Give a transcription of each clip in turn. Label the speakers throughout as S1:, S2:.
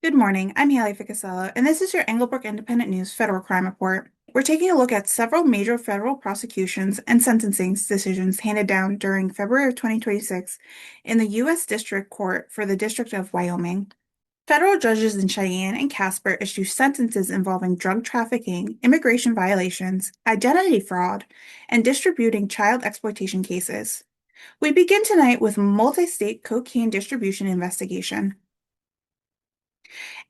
S1: Good morning. I'm Haley Ficasella, and this is your Englebrook Independent News Federal Crime Report. We're taking a look at several major federal prosecutions and sentencing decisions handed down during February of 2026 in the U.S. District Court for the District of Wyoming. Federal judges in Cheyenne and Casper issued sentences involving drug trafficking, immigration violations, identity fraud, and distributing child exploitation cases. We begin tonight with multi-state cocaine distribution investigation.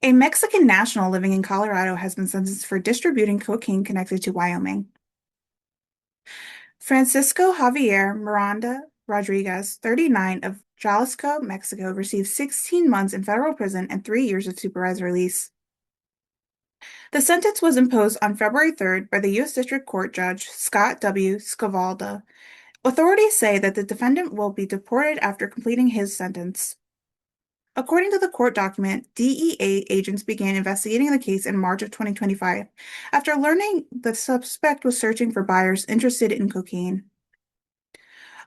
S1: A Mexican national living in Colorado has been sentenced for distributing cocaine connected to Wyoming. Francisco Javier Miranda Rodriguez, 39, of Jalisco, Mexico, received 16 months in federal prison and 3 years of supervised release. The sentence was imposed on February 3rd by the U.S. District Court Judge Scott W. Scavalda. Authorities say that the defendant will be deported after completing his sentence. According to the court document, DEA agents began investigating the case in March of 2025 after learning the suspect was searching for buyers interested in cocaine.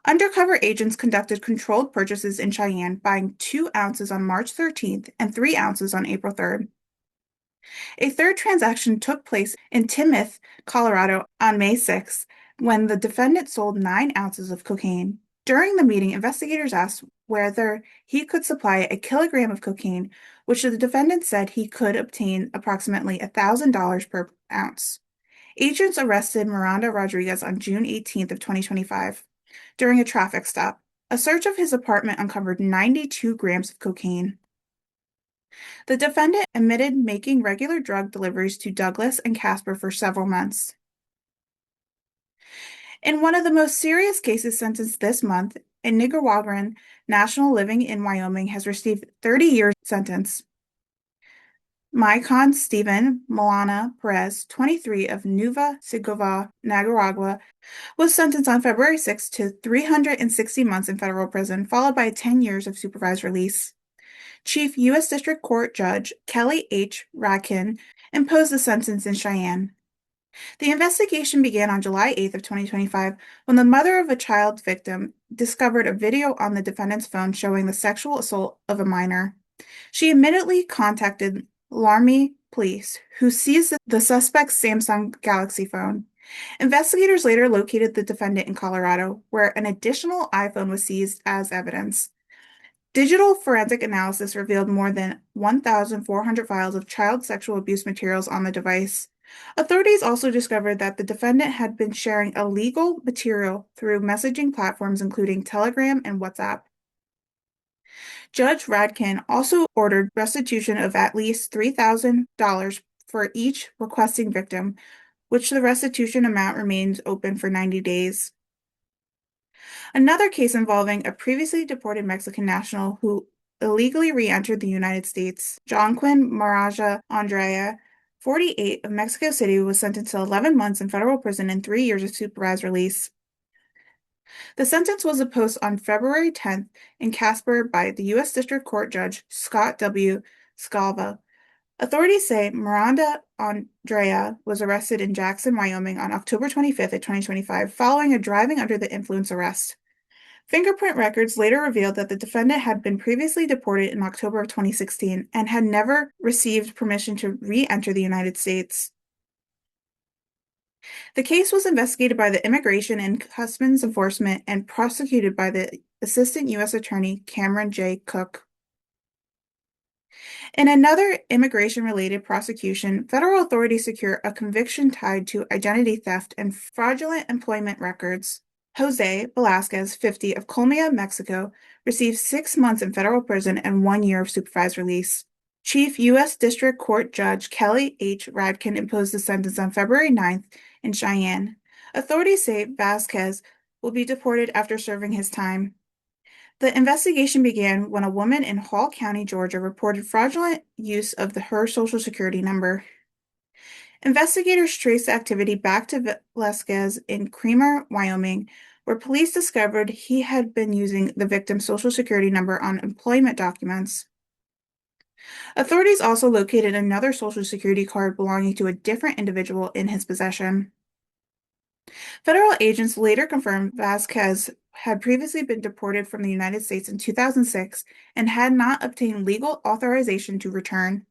S1: Undercover agents conducted controlled purchases in Cheyenne, buying 2 ounces on March 13th and 3 ounces on April 3rd. A third transaction took place in Timoth, Colorado on May 6th, when the defendant sold 9 ounces of cocaine. During the meeting, investigators asked whether he could supply a kilogram of cocaine, which the defendant said he could obtain approximately $1,000 per ounce. Agents arrested Miranda Rodriguez on June 18th of 2025 during a traffic stop. A search of his apartment uncovered 92 grams of cocaine. The defendant admitted making regular drug deliveries to Douglas and Casper for several months. In one of the most serious cases sentenced this month, a Nicaraguan national living in Wyoming has received 30-year sentence. Maicon Stephen Milana Perez, 23, of Nueva Segovia, Nicaragua, was sentenced on February 6 to 360 months in federal prison, followed by 10 years of supervised release. Chief U.S. District Court Judge Kelly H. Radkin imposed the sentence in Cheyenne. The investigation began on July 8th of 2025 when the mother of a child victim discovered a video on the defendant's phone showing the sexual assault of a minor. She immediately contacted Laramie Police, who seized the suspect's Samsung Galaxy phone. Investigators later located the defendant in Colorado, where an additional iPhone was seized as evidence. Digital forensic analysis revealed more than 1,400 files of child sexual abuse materials on the device. Authorities also discovered that the defendant had been sharing illegal material through messaging platforms including Telegram and WhatsApp. Judge Radkin also ordered restitution of at least $3,000 for each requesting victim, which the restitution amount remains open for 90 days. Another case involving a previously deported Mexican national who illegally re-entered the United States, Jonquin Maraja Andrea, 48, of Mexico City, was sentenced to 11 months in federal prison and 3 years of supervised release. The sentence was imposed on February 10th in Casper by the U.S. District Court Judge Scott W. Scalva. Authorities say Miranda Andrea was arrested in Jackson, Wyoming on October 25th of 2025 following a driving under the influence arrest. Fingerprint records later revealed that the defendant had been previously deported in October of 2016 and had never received permission to re-enter the United States. The case was investigated by the Immigration and Customs Enforcement and prosecuted by the Assistant U.S. Attorney Cameron J. Cook. In another immigration-related prosecution, federal authorities secure a conviction tied to identity theft and fraudulent employment records. Jose Velasquez, 50, of Colmia, Mexico, received 6 months in federal prison and 1 year of supervised release. Chief U.S. District Court Judge Kelly H. Radkin imposed the sentence on February 9th in Cheyenne. Authorities say Vasquez will be deported after serving his time. The investigation began when a woman in Hall County, Georgia, reported fraudulent use of her Social Security number. Investigators traced the activity back to Velasquez in Creamer, Wyoming, where police discovered he had been using the victim's Social Security number on employment documents. Authorities also located another Social Security card belonging to a different individual in his possession. Federal agents later confirmed Vasquez had previously been deported from the United States in 2006 and had not obtained legal authorization to return.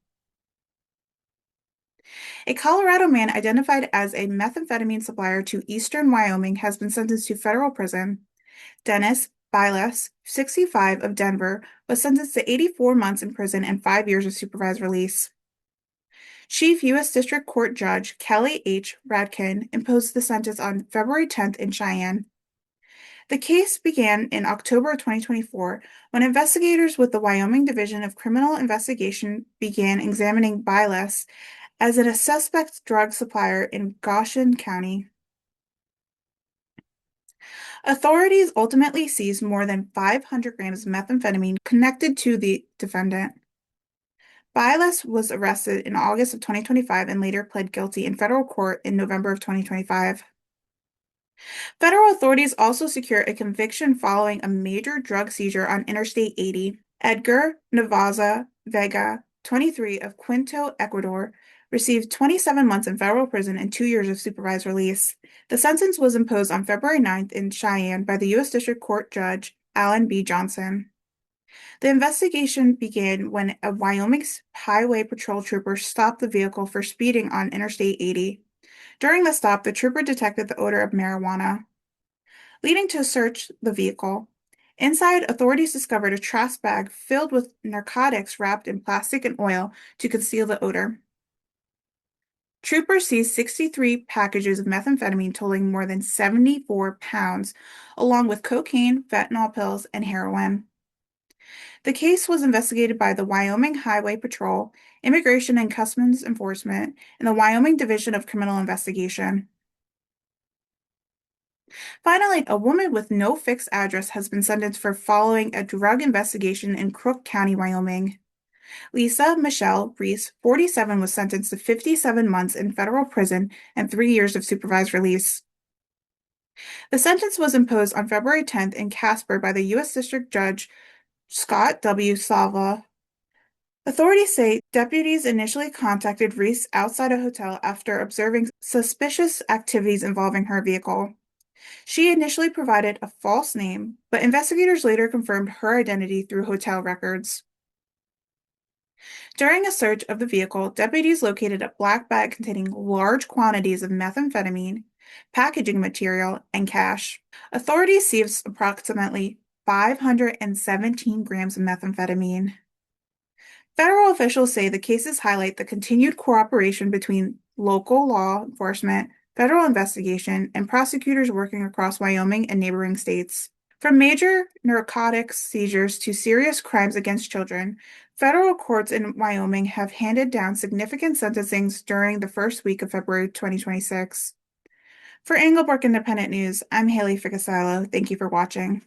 S1: A Colorado man identified as a methamphetamine supplier to eastern Wyoming has been sentenced to federal prison. Dennis Biles, 65, of Denver, was sentenced to 84 months in prison and 5 years of supervised release. Chief U.S. District Court Judge Kelly H. Radkin imposed the sentence on February 10th in Cheyenne. The case began in October 2024 when investigators with the Wyoming Division of Criminal Investigation began examining Biles as a suspect drug supplier in Goshen County. Authorities ultimately seized more than 500 grams of methamphetamine connected to the defendant. Biles was arrested in August of 2025 and later pled guilty in federal court in November of 2025. Federal authorities also secured a conviction following a major drug seizure on Interstate 80. Edgar Navaza Vega, 23, of Quito, Ecuador, received 27 months in federal prison and 2 years of supervised release. The sentence was imposed on February 9th in Cheyenne by the U.S. District Court Judge Alan B. Johnson. The investigation began when a Wyoming Highway Patrol trooper stopped the vehicle for speeding on Interstate 80. During the stop, the trooper detected the odor of marijuana, leading to a search the vehicle. Inside, authorities discovered a trash bag filled with narcotics wrapped in plastic and oil to conceal the odor. Troopers seized 63 packages of methamphetamine totaling more than 74 pounds, along with cocaine, fentanyl pills, and heroin. The case was investigated by the Wyoming Highway Patrol, Immigration and Customs Enforcement, and the Wyoming Division of Criminal Investigation. Finally, a woman with no fixed address has been sentenced for following a drug investigation in Crook County, Wyoming. Lisa Michelle Reese, 47, was sentenced to 57 months in federal prison and 3 years of supervised release. The sentence was imposed on February 10th in Casper by the U.S. District Judge Scott W. Salva. Authorities say deputies initially contacted Reese outside a hotel after observing suspicious activities involving her vehicle. She initially provided a false name, but investigators later confirmed her identity through hotel records. During a search of the vehicle, deputies located a black bag containing large quantities of methamphetamine, packaging material, and cash. Authorities seized approximately 517 grams of methamphetamine. Federal officials say the cases highlight the continued cooperation between local law enforcement, federal investigation, and prosecutors working across Wyoming and neighboring states. From major narcotics seizures to serious crimes against children, federal courts in Wyoming have handed down significant sentencings during the first week of February 2026. For Englebrook Independent News, I'm Haley Ficasilo. Thank you for watching.